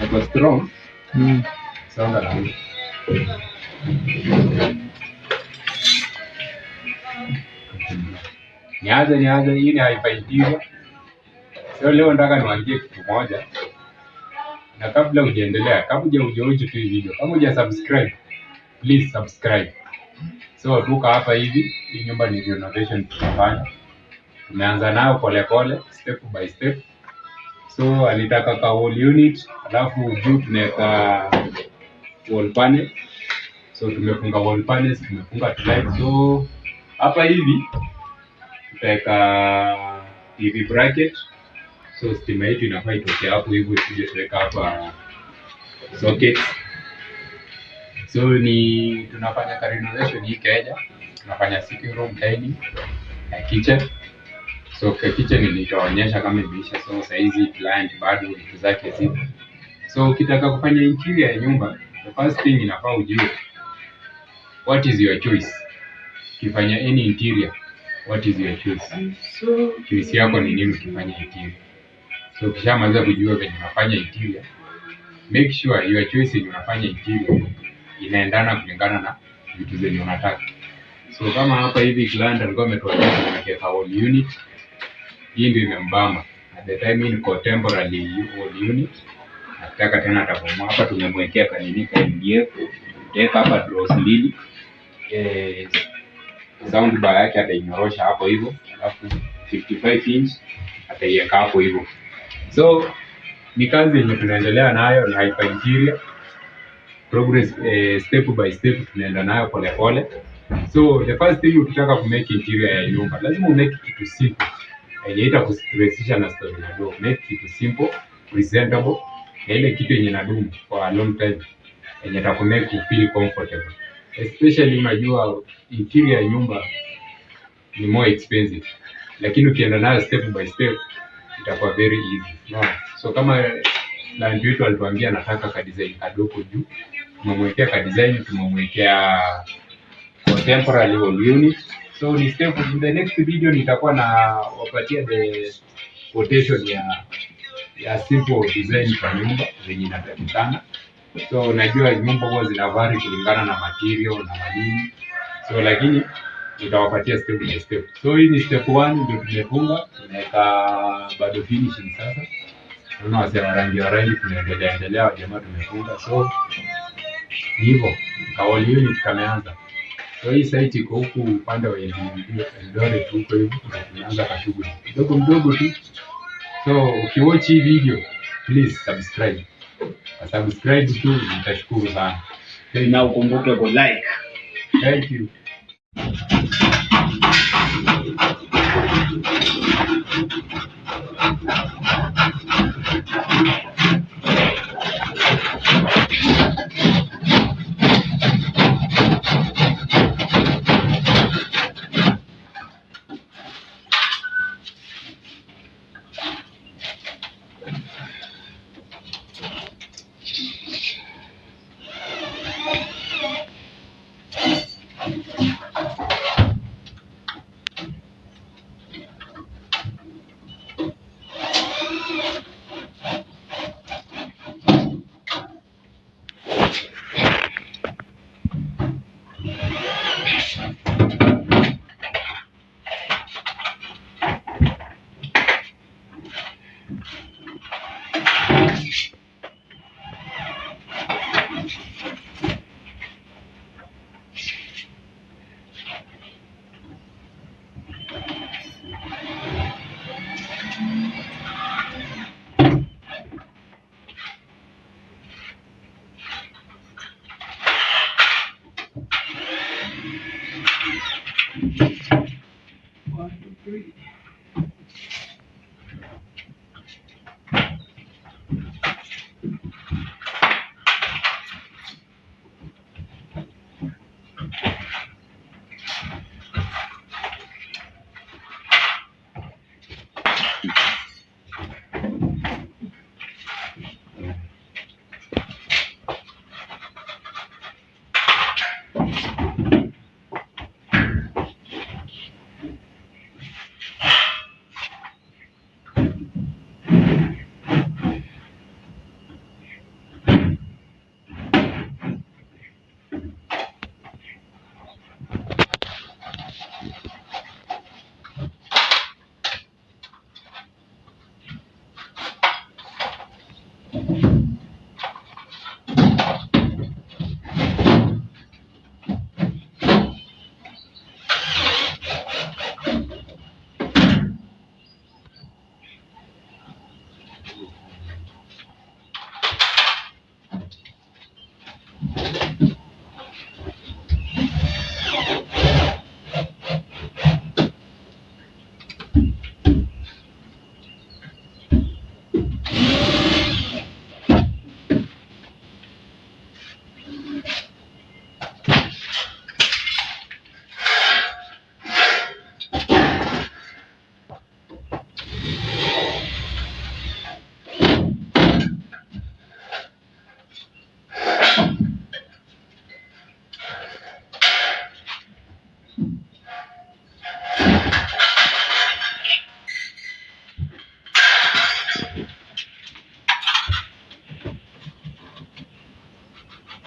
It was strong. Sound alarm. Niaze hii ni haifaitiwa. Sio leo nataka niwaambie kitu moja. Na kabla hujaendelea, kabla hujaoji tu hii video, kama hujasubscribe, please subscribe. So tuka hapa hivi, hii nyumba ni renovation tunafanya. Tumeanza nayo pole step by step. So alitaka ka wall unit, alafu juu tunaweka wall panel. So tumefunga wall panels, tumefunga light. So hapa hivi tutaweka TV bracket. So stima yetu inafaa itoke hapo hivyo, isije tuweka hapa socket. So ni tunafanya ka renovation hii keja, tunafanya sitting room, dining na kitchen. So kwa kitchen nitaonyesha kama imeisha. So saizi client bado vitu zake zipo. So ukitaka kufanya interior ya nyumba, the first thing inafaa ujue what is your choice. Ukifanya any interior, what is your choice? So choice yako ni nini ukifanya interior? So ukishamaliza kujua venye unafanya interior, make sure your choice yenye unafanya interior inaendana kulingana na vitu zenye unataka. So kama hapa hivi client alikuwa ametuambia tuweke wall unit. Hii ndio imembamba. At the time niko temporary wall unit. Nataka tena atabomoa hapa, tumemwekea kanini ka MDF. Tutaweka hapa drawers mbili. Sound bar yake atainyorosha hapo hivyo. Alafu 55 inch ataiweka hapo hivyo. So ni kazi yenye tunaendelea nayo, ni hyper interior progress, step by step tunaenda nayo pole. So the first thing ukitaka ku make interior ya nyumba, lazima umake kitu simple. Haita kustressisha na story na do. Make kitu simple, presentable, na ile kitu yenye inadumu for a long time, yenye itakumake you feel comfortable. Especially unajua interior ya nyumba ni more expensive, lakini ukienda nayo step by step itakuwa very easy. No. So kama client wetu alituambia anataka ka design kadogo juu, tumemwekea ka design, tumemwekea contemporary wall unit. So ni step. In the next video nitakuwa na wapatia the quotation ya simple design kwa nyumba zenye inatakikana. So najua nyumba huwa zina vary kulingana na material na madini. So lakini nitawapatia step by step. So hii ni step 1 ndio tumefunga, tunaweka bado finishing sasa. Tunaona wasema rangi tunaendelea jamaa tumefunga. So hivyo ka wall unit kameanza. So hii site iko huku upande wa Eldoret huko hivyo, tunaanza kashughuli mdogo tu. So ukiwatch hii video, please subscribe. Subscribe tu, nitashukuru sana. Na ukumbuke ku like. Thank you.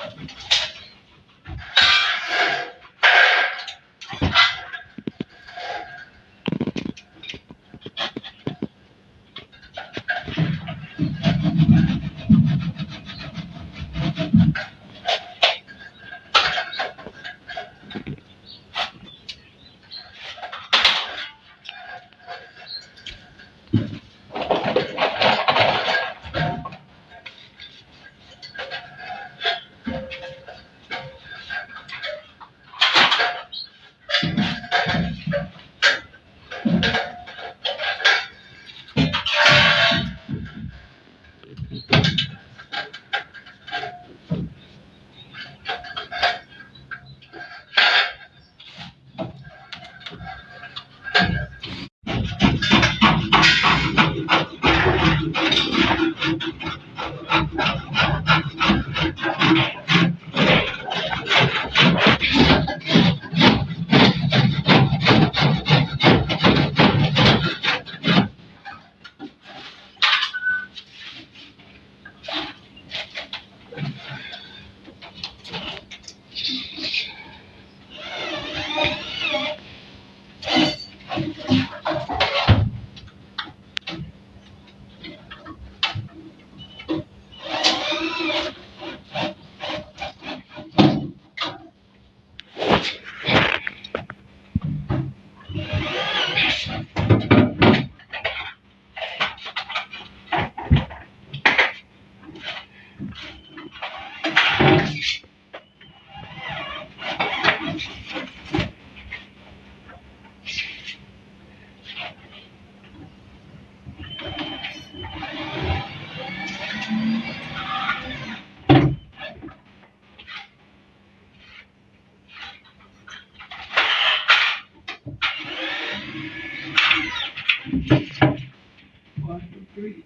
1, 2, 3.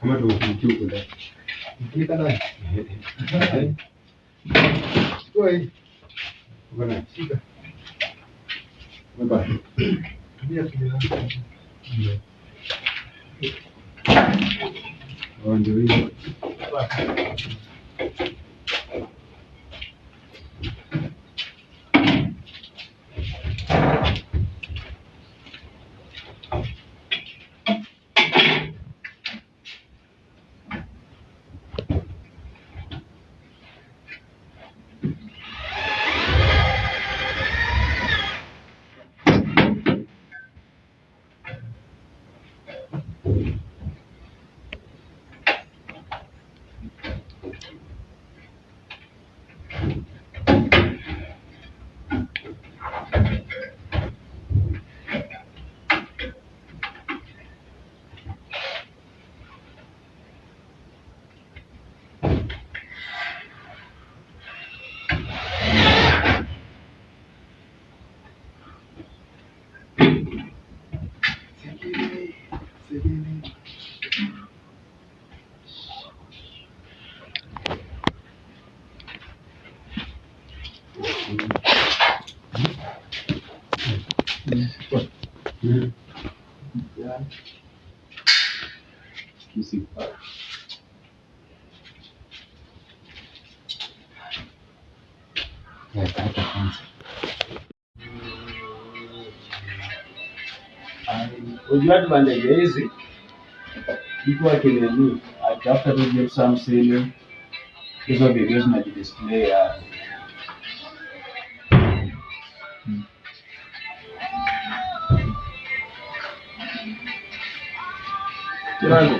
Kama tumefikia huko ndani. Nikika ndani. Oi. Bwana, shika. Baba. Ndio tumeanza. Ndio hiyo. Unajua advantage hizi mtu akinini atafuta tu get some sale hizo video zinajidisplay ya Kirango